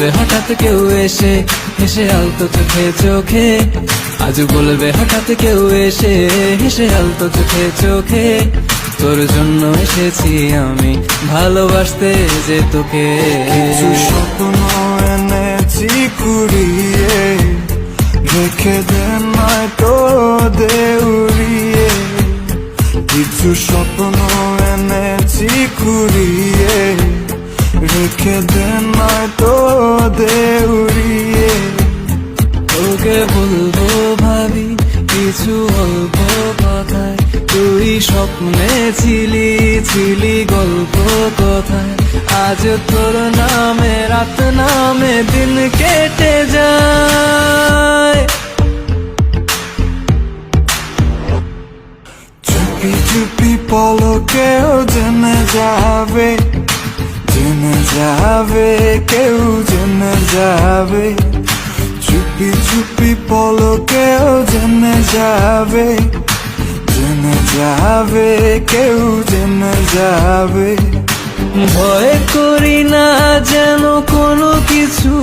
বলবে হঠাৎ কেউ এসে হেসে আলতো চোখে চোখে, আজ বলবে হঠাৎ কেউ এসে হেসে আলতো চোখে চোখে, তোর জন্য এসেছি আমি ভালোবাসতে যে তোকে। কিছু স্বপ্ন এনেছি কুড়িয়ে, রেখে দে নয়তো দে উড়িয়ে। কিছু স্বপ্ন এনেছি কুড়িয়ে, রেখে দে নয়তো দে উড়িয়ে। তোকে বলবো ভাবি কিছু অল্প কথায়, তুই স্বপ্নে ছিলি ছিলি গল্প কথায়, আজ তোর নামে রাত নামে দিন কেটে যায়। চুপি চুপি পলকেও জেনে যাবে, জেনে যাবে, কেউ জেনে যাবে। চুপি চুপি পলকেও জেনে যাবে, জেনে যাবে, কেউ জেনে যাবে। ভয় করি না যেন কোনো কিছু,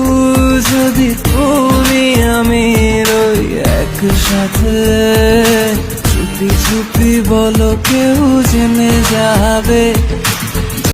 যদি তুমি আমি রই একসাথে। চুপি চুপি বলো কেউ জেনে যাবে,